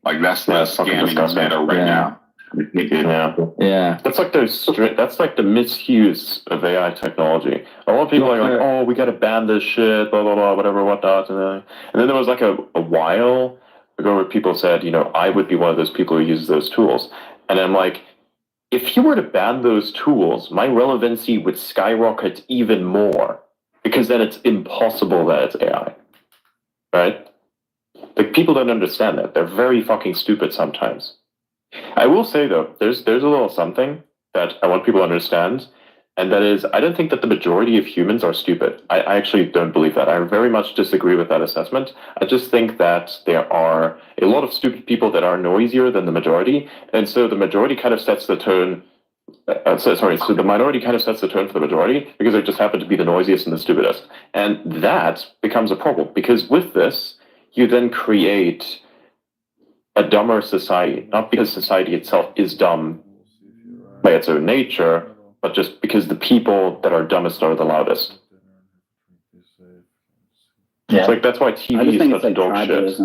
Like that's the scamming meta right now. Yeah. That's like the misuse of AI technology. A lot of people are like, oh, we got to ban this shit, blah blah blah, whatever, whatnot. And then there was like a while ago where people said, I would be one of those people who uses those tools. And I'm like, if you were to ban those tools, my relevancy would skyrocket even more, because then it's impossible that it's AI, right? Like, people don't understand that. They're very fucking stupid sometimes. I will say, though, there's a little something that I want people to understand, and that is, I don't think that the majority of humans are stupid. I actually don't believe that. I very much disagree with that assessment. I just think that there are a lot of stupid people that are noisier than the majority, and so the majority kind of sets the tone. So the minority kind of sets the tone for the majority because they just happen to be the noisiest and the stupidest. And that becomes a problem, because with this, you then create a dumber society, not because society itself is dumb by its own nature, but just because the people that are dumbest are the loudest. Yeah. It's like, that's why TV is such dog shit.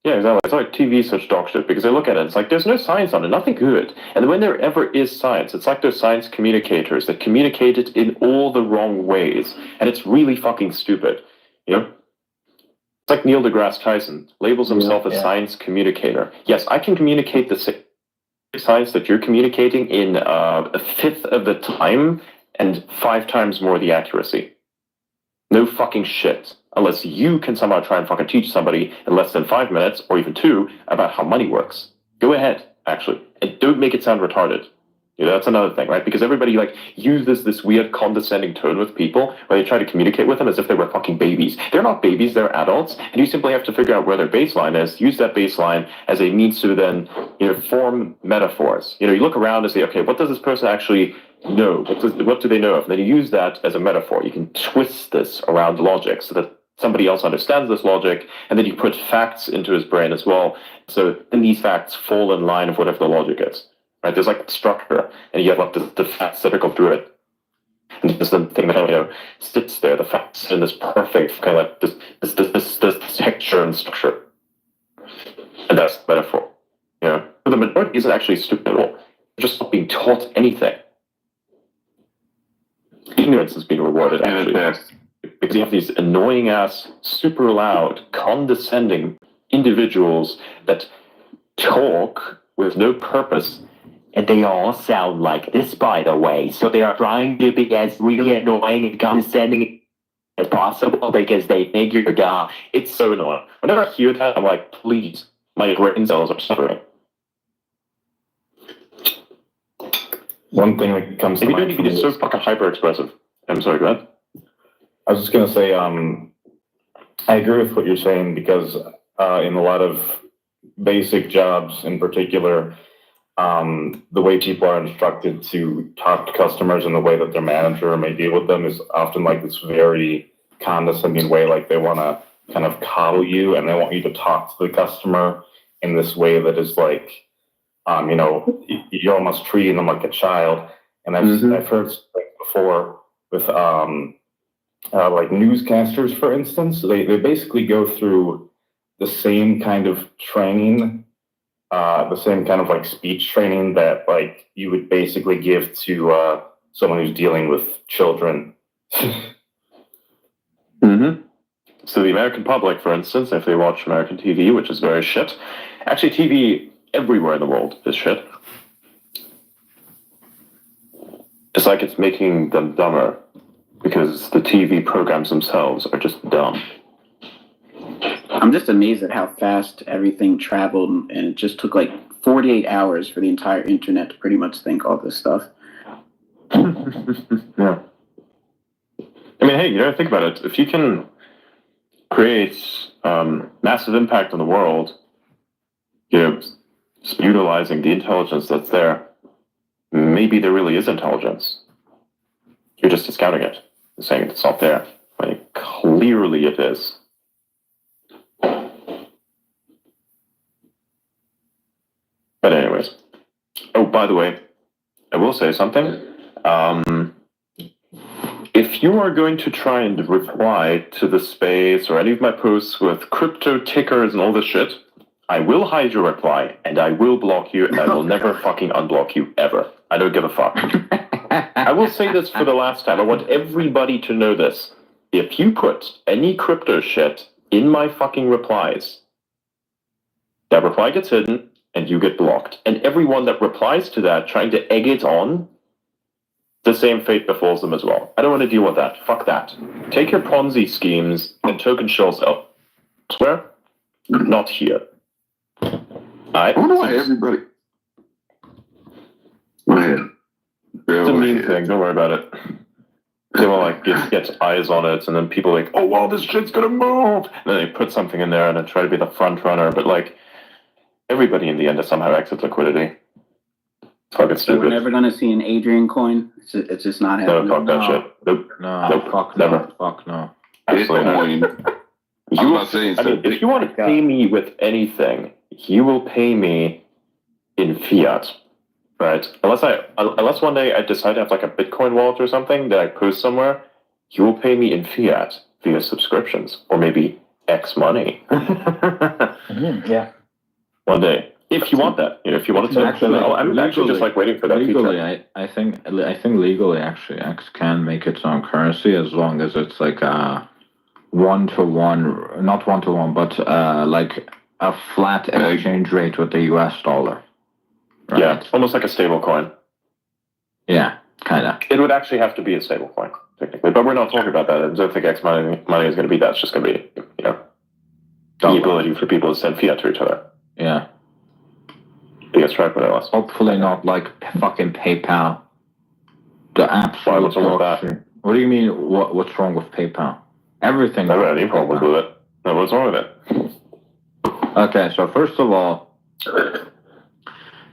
Yeah, exactly. It's like TV is such dog shit, because they look at it, it's like, there's no science on it, nothing good. And when there ever is science, it's like those science communicators that communicate it in all the wrong ways. And it's really fucking stupid, It's like Neil deGrasse Tyson labels himself a science communicator. Yes, I can communicate the science that you're communicating in a fifth of the time and 5 times more the accuracy. No fucking shit. Unless you can somehow try and fucking teach somebody in less than 5 minutes, or even 2, about how money works. Go ahead, actually. And don't make it sound retarded. That's another thing, right? Because everybody uses this weird condescending tone with people where they try to communicate with them as if they were fucking babies. They're not babies, they're adults, and you simply have to figure out where their baseline is, use that baseline as a means to then, form metaphors. You look around and say, okay, what does this person actually know? What do they know of? And then you use that as a metaphor. You can twist this around logic so that somebody else understands this logic, and then you put facts into his brain as well. So then these facts fall in line with whatever the logic is. Right? There's like structure, and you have the facts that go through it. And there's the thing that sits there, the facts in this perfect kind of this texture and structure. And that's the metaphor. But the majority isn't actually stupid at all. They're just not being taught anything. Ignorance is being rewarded, actually. Because you have these annoying ass, super loud, condescending individuals that talk with no purpose. And they all sound like this, by the way. So they are trying to be as really annoying and condescending as possible because they figure it's so annoying. Whenever I hear that, I'm like, please, my brain cells are suffering. One thing that comes to mind. You don't need to be so fucking hyper expressive. I'm sorry, go ahead. I was just going to say, I agree with what you're saying, because in a lot of basic jobs in particular, the way people are instructed to talk to customers and the way that their manager may deal with them is often like this very condescending way, like they want to kind of coddle you and they want you to talk to the customer in this way that is like, you're almost treating them like a child. And I've heard before with like newscasters, for instance, they basically go through the same kind of training, the same kind of like speech training that like you would basically give to someone who's dealing with children. So the American public, for instance, if they watch American TV, which is very shit, actually TV everywhere in the world is shit. It's like it's making them dumber because the TV programs themselves are just dumb. I'm just amazed at how fast everything traveled, and it just took like 48 hours for the entire internet to pretty much think all this stuff. Yeah. I mean, hey, think about it. If you can create massive impact on the world, utilizing the intelligence that's there, maybe there really is intelligence. You're just discounting it, saying it's not there. Like, clearly it is. But anyways. Oh, by the way, I will say something. If you are going to try and reply to the space or any of my posts with crypto tickers and all this shit, I will hide your reply, and I will block you, and I will never fucking unblock you, ever. I don't give a fuck. I will say this for the last time. I want everybody to know this. If you put any crypto shit in my fucking replies, that reply gets hidden, and you get blocked. And everyone that replies to that trying to egg it on, the same fate befalls them as well. I don't want to deal with that. Fuck that. Take your Ponzi schemes and token shells elsewhere, not here. I wonder why everybody. Go ahead. It's a mean thing. Don't worry about it. They will like get eyes on it, and then people like, oh well, this shit's gonna move. And then they put something in there and then try to be the front runner. But like, everybody in the end is somehow exits liquidity. Fucking So stupid. we're never gonna see an Adrian coin. It's just not No, happening. fuck that shit. Nope. No, Nope. fuck Never. no, fuck no. Absolutely not. Bitcoin. I was about to say, I mean, if you want to pay me with anything, you will pay me in fiat, right? Unless one day I decide to have like a Bitcoin wallet or something that I post somewhere, you will pay me in fiat via subscriptions or maybe X money. Yeah. One day, if you want that, if you want to. Actually, I'm actually just like waiting for that Legally, feature. I think legally actually X can make its own currency as long as it's like a 1-to-1, not 1-to-1, but like a flat exchange rate with the US dollar. Right? Yeah, almost like a stable coin. Yeah, kind of. It would actually have to be a stable coin, technically, but we're not talking about that. I don't think X money is going to be that. It's just going to be, the ability for people to send fiat to each other. Yeah. Biggest track with else. Hopefully not like fucking PayPal. The absolute. Why? What's wrong with that? shit. What do you mean? What's wrong with PayPal? Everything. I don't have any problem with it. No, what's wrong with it? Okay, so first of all,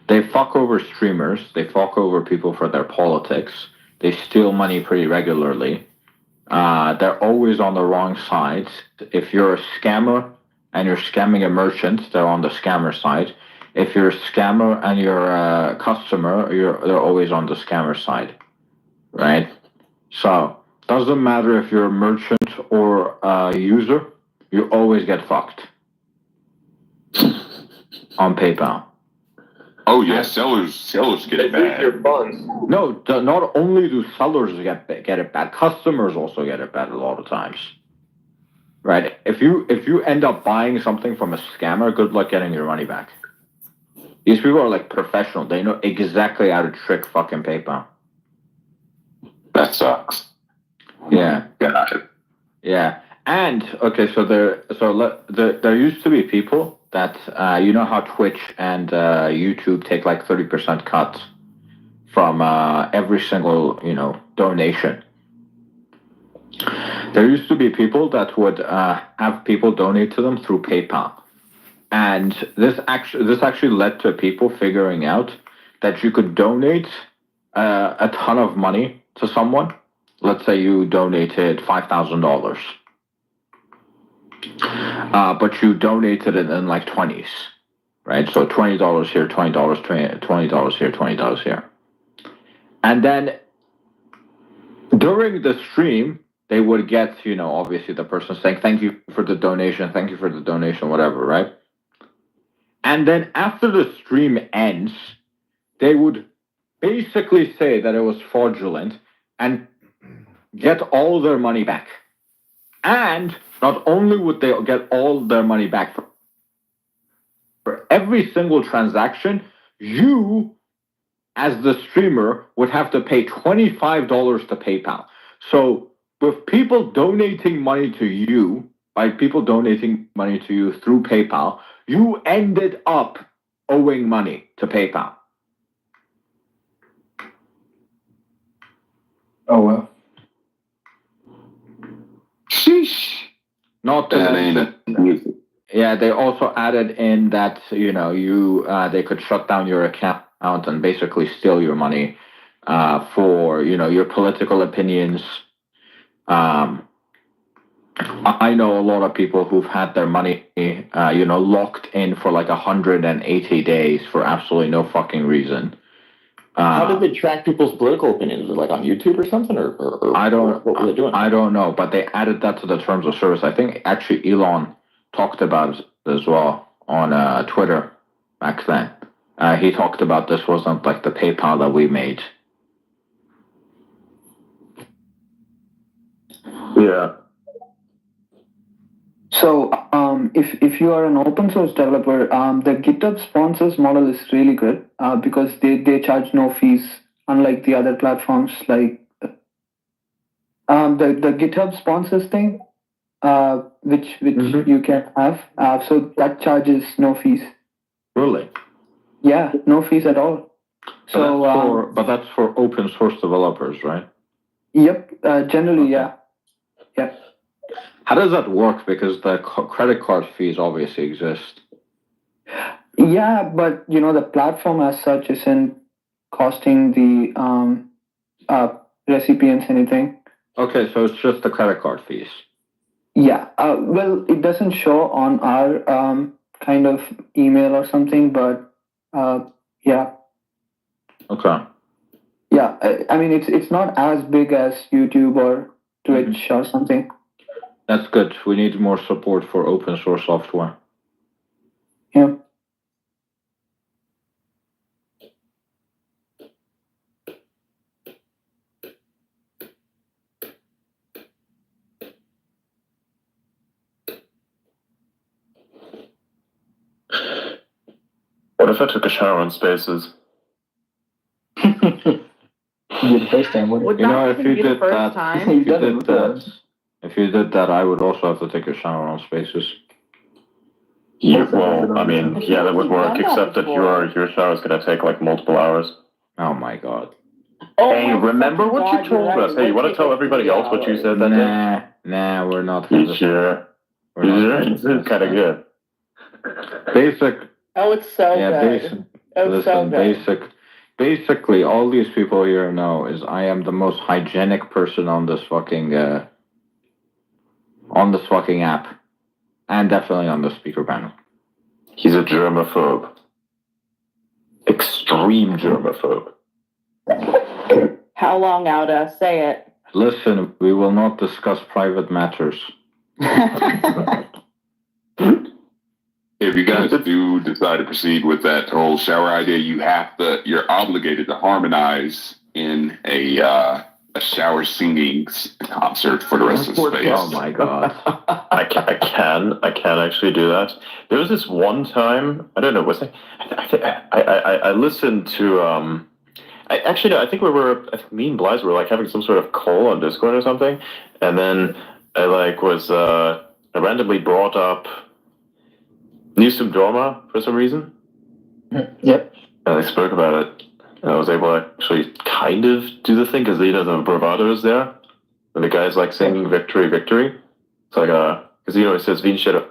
they fuck over streamers. They fuck over people for their politics. They steal money pretty regularly. They're always on the wrong side. If you're a scammer and you're scamming a merchant, they're on the scammer side. If you're a scammer and you're a customer, they're always on the scammer side, right? So doesn't matter if you're a merchant or a user, you always get fucked on PayPal. Oh yeah, sellers get it bad. No, not only do sellers get it bad, customers also get it bad a lot of times. Right? If you end up buying something from a scammer, good luck getting your money back. These people are like professional. They know exactly how to trick fucking PayPal. That sucks. Yeah. God. Yeah. And okay, so there used to be people that you know how Twitch and YouTube take like 30% cut from every single donation. There used to be people that would have people donate to them through PayPal, and this actually led to people figuring out that you could donate a ton of money to someone. Let's say you donated $5,000. But you donated it in like 20s, right? So $20 here, $20 here, $20 here. And then during the stream, they would get, obviously the person saying, thank you for the donation, whatever, right? And then after the stream ends, they would basically say that it was fraudulent and get all their money back. And not only would they get all their money back for every single transaction, you, as the streamer, would have to pay $25 to PayPal. So with people donating money to you, by people donating money to you through PayPal, you ended up owing money to PayPal. Oh, well. Sheesh. Not That ain't it. Yeah, they also added in that they could shut down your account and basically steal your money for your political opinions. I know a lot of people who've had their money locked in for like 180 days for absolutely no fucking reason. How did they track people's political opinions? Was it like on YouTube or something, or what were they doing? I don't know, but they added that to the terms of service. I think actually Elon talked about it as well. on Twitter back then. He talked about this wasn't like the PayPal that we made. Yeah. So, if you are an open source developer, the GitHub sponsors model is really good because they charge no fees, unlike the other platforms like the GitHub sponsors thing, which you can have. So that charges no fees. Really? Yeah, no fees at all. But that's for open source developers, right? Yep. Generally, yeah. Yep. How does that work? Because the credit card fees obviously exist. Yeah, but the platform as such isn't costing the recipients anything. Okay, so it's just the credit card fees. Yeah. Well, it doesn't show on our kind of email or something, but yeah. Okay. Yeah. I mean, it's not as big as YouTube or Twitch or something. That's good. We need more support for open source software. Yeah. What if I took a shower on Spaces? The first time, You know, if you did that, if you did that, I would also have to take a shower on Spaces. Yeah, well, I mean, yeah, that would work, except that your shower is going to take like multiple hours. Oh my god. Hey, remember what you told us? Hey, you want to tell everybody else what you said that day? Nah, we're not. You sure? This is kind of good. Basic. Oh, it's so good. Basically, all these people here know is I am the most hygienic person on this fucking app, and definitely on the speaker panel. He's a germaphobe. Extreme germaphobe. How long, Outa? Say it. Listen, we will not discuss private matters. If you guys do decide to proceed with that whole shower idea, you're obligated to harmonize in a shower singing concert for the rest of the space. Oh my god. I can actually do that. There was this one time, I don't know, was I listened to, I think me and Blythe were like having some sort of call on Discord or something, and then I randomly brought up Newsome Drama for some reason. Yep. And I spoke about it. And I was able to actually kind of do the thing because the bravado is there. And the guy's like singing victory, victory. It's like, because it says Vinci, and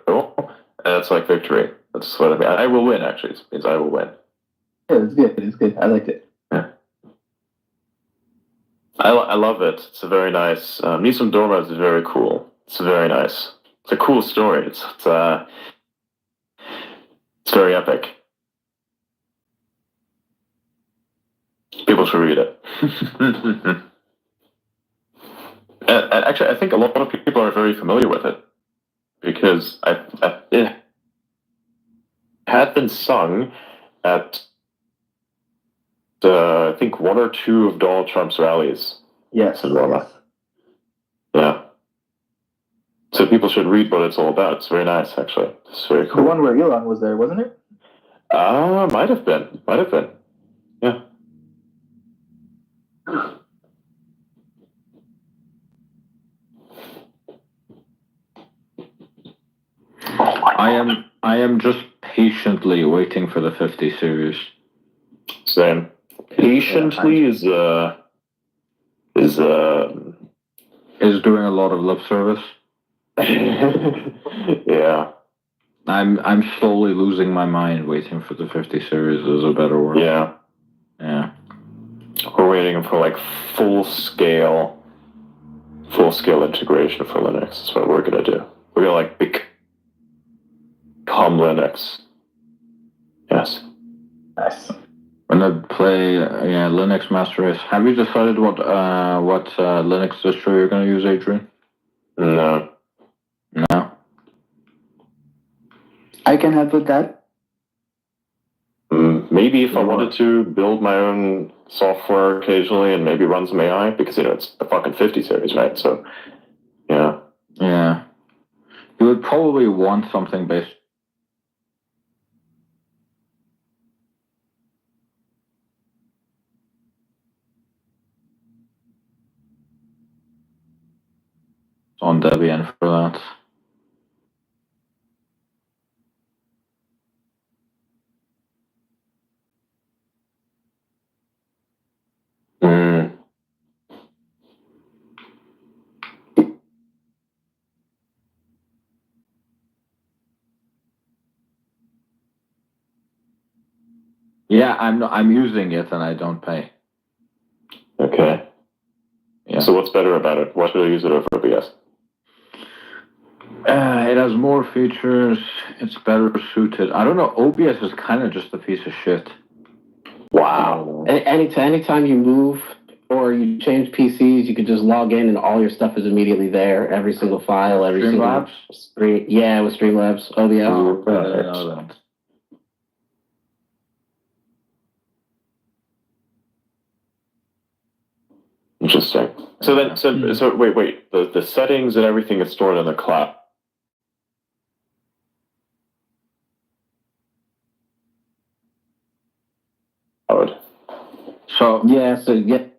it's like victory. That's what I mean. I will win, actually. It means I will win. Yeah, it's good. It's good. I liked it. Yeah. I love it. It's a very nice. Newsome Drama is very cool. It's very nice. It's a cool story. It's very epic. People should read it. and actually, I think a lot of people are very familiar with it because it had been sung at I think one or two of Donald Trump's rallies. Yes. In Roma. Yeah. So people should read what it's all about. It's very nice, actually. It's very cool. The one where Elon was there, wasn't it? Might have been. Yeah. I am just patiently waiting for the 50 series. Same. Patiently is doing a lot of lip service. Yeah. I'm slowly losing my mind waiting for the 50 series is a better word. Yeah. Yeah. We're waiting for like full scale integration for Linux. That's what we're gonna do. We're gonna like become Linux. Yes. Nice. When I play Linux Master Race, have you decided what Linux distro you're gonna use, Adrian? No. No. I can help with that. Maybe if I wanted to build my own software occasionally and maybe run some AI, because it's the fucking 50 series, right? So, yeah. Yeah. You would probably want something based on Debian for that. Mm. Yeah, I'm using it and I don't pay. Okay. Yeah. So what's better about it? Why should I use it over OBS? It has more features. It's better suited. I don't know. OBS is kind of just a piece of shit. Wow. Anytime you move or you change PCs, you could just log in and all your stuff is immediately there. Every single file, every single Streamlabs? screen. Yeah, with Streamlabs, OBS. Oh, I didn't know that. Interesting. So then, so wait. The settings and everything is stored in the cloud. So Yeah, so you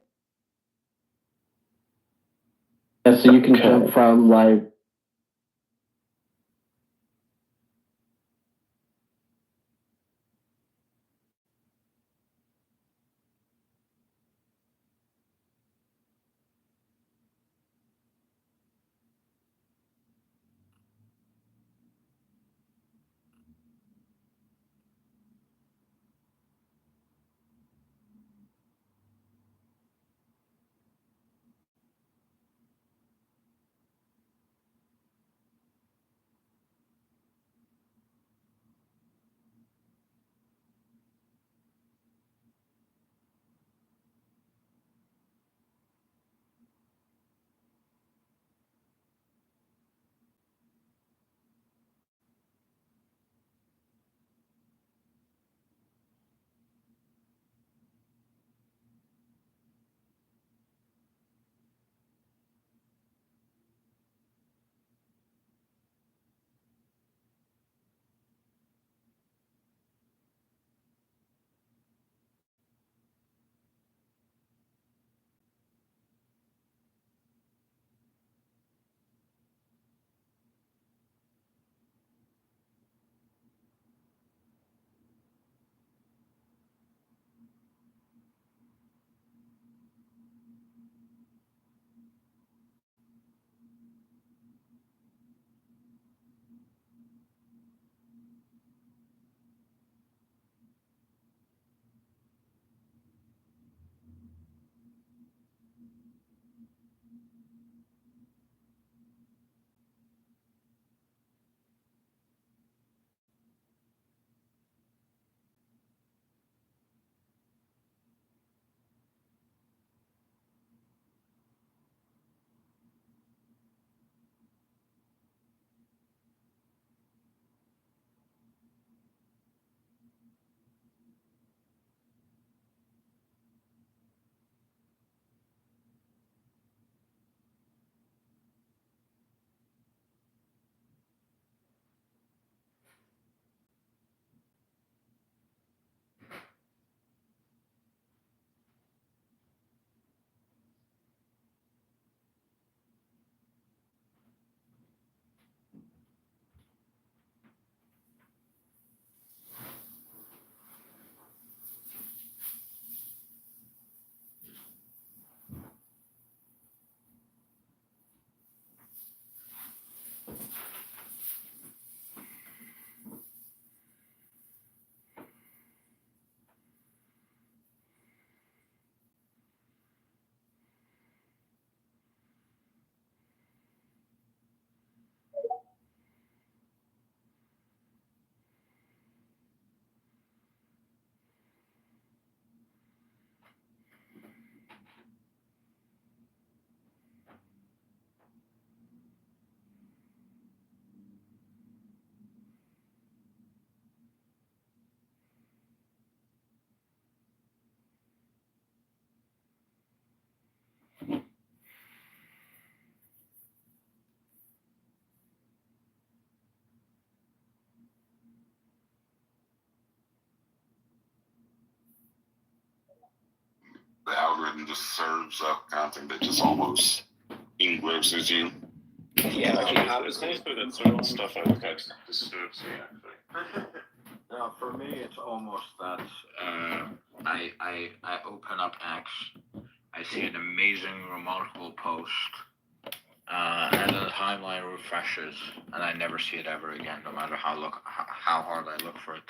can jump from like algorithm just serves up content that just almost engrosses you. Yeah, it's mostly that certain stuff I look at disturbs me, actually. For me, it's almost that I open up X, I see an amazing, remarkable post, and then the timeline refreshes, and I never see it ever again, no matter how hard I look for it.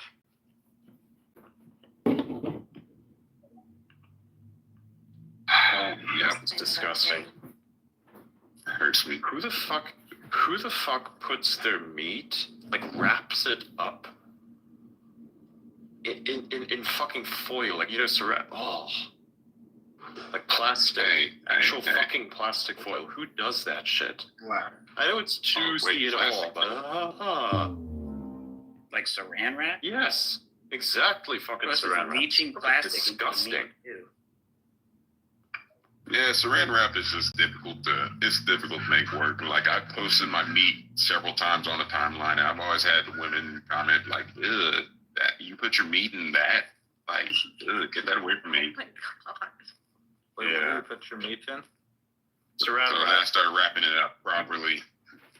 Yeah, it's disgusting. It hurts me. Who the fuck puts their meat, like wraps it up in fucking foil, like, you know, like plastic, actual fucking plastic foil. Who does that shit? Wow. I know it's juicy and all, but Like saran wrap? yes, exactly, fucking saran wrap. Leaching plastic. Disgusting. Yeah, saran wrap is just difficult to make work. Like, I've posted my meat several times on the timeline, and I've always had women comment like, "Ugh, that you put your meat in that? Like, ugh, get that away from me." Oh my God. Wait, Yeah. where do you put your meat in? Saran So then wrap. I started wrapping it up properly.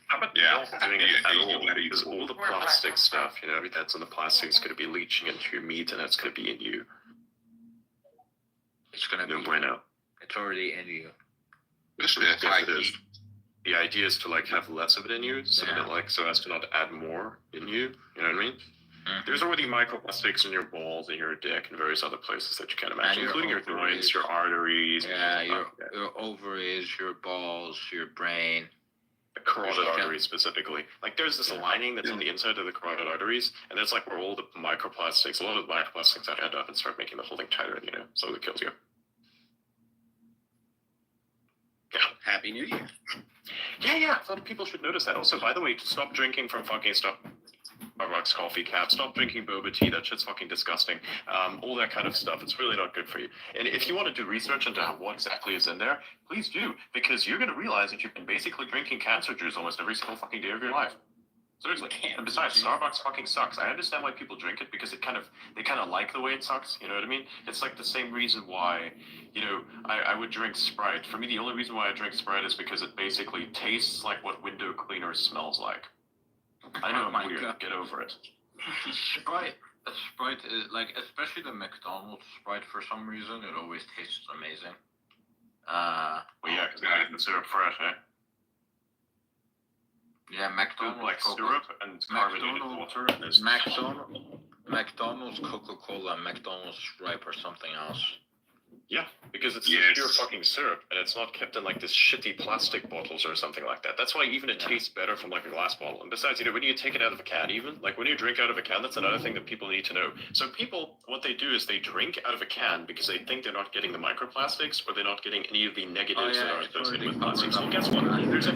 How about Yeah. not doing it Yeah, at you all? gotta use Because all the plastic stuff, you know, everything that's in the plastic is going to be leaching into your meat, and that's going to be in you. It's gonna No be. bueno. It's already in you. Especially at Yes, high it is. heat. The idea is to like have less of it in you, so that like so as to not add more in you. You know what I mean? There's already microplastics in your balls, in your dick, and various other places that you can't imagine, And your including your ovaries. joints, your arteries. Yeah, and your stuff. your ovaries, your balls, your brain. The carotid Yeah. arteries specifically. Like there's this lining that's on the inside of the carotid arteries, and that's like where all the microplastics, a lot of the microplastics that end up and start making the whole thing tighter, you know, so it kills you. Yeah. Happy New Year. Yeah. I thought people should notice that. Also, by the way, stop drinking from fucking Starbucks coffee caps. Stop drinking boba tea. That shit's fucking disgusting. All that kind of stuff. It's really not good for you. And if you want to do research into what exactly is in there, please do, because you're going to realize that you've been basically drinking cancer juice almost every single fucking day of your life. Seriously. And besides, Starbucks fucking sucks. I understand why people drink it, because they kind of like the way it sucks. You know what I mean? It's like the same reason why, you know, I would drink Sprite. For me, the only reason why I drink Sprite is because it basically tastes like what window cleaner smells like. I know, I'm weird. Get over it. Sprite is like, especially the McDonald's Sprite. For some reason, it always tastes amazing. Well, yeah, because I the syrup fresh, eh? Yeah, McDonald's Like syrup and carbonated water. And there's McDonald's Coca-Cola, McDonald's Stripe, or something else. Yeah, because it's Yes. pure fucking syrup, and it's not kept in like this shitty plastic bottles or something like that. That's why even it tastes better from like a glass bottle. And besides, you know, when you take it out of a can, even like when you drink out of a can, that's another thing that people need to know. So people, what they do is they drink out of a can because they think they're not getting the microplastics, or they're not getting any of the negatives that are associated with plastics. Well, guess what? There's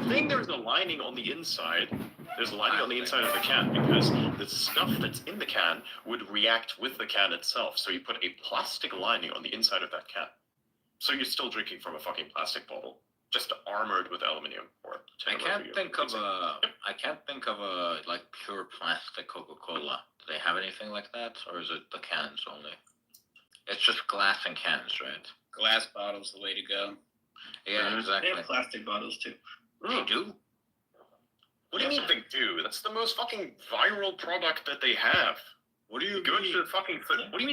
a lining on the inside. There's a lining on the inside of the can because the stuff that's in the can would react with the can itself. So you put a plastic lining on the inside of that can. So you're still drinking from a fucking plastic bottle, just armored with aluminum or I can't think of a like pure plastic Coca-Cola. Do they have anything like that, or is it the cans only? It's just glass and cans, right? Glass bottles the way to go. Yeah, They exactly. have plastic bottles too. They do. What do you mean they do? That's the most fucking viral product that they have. What do you Go mean? to the fucking. What do you mean?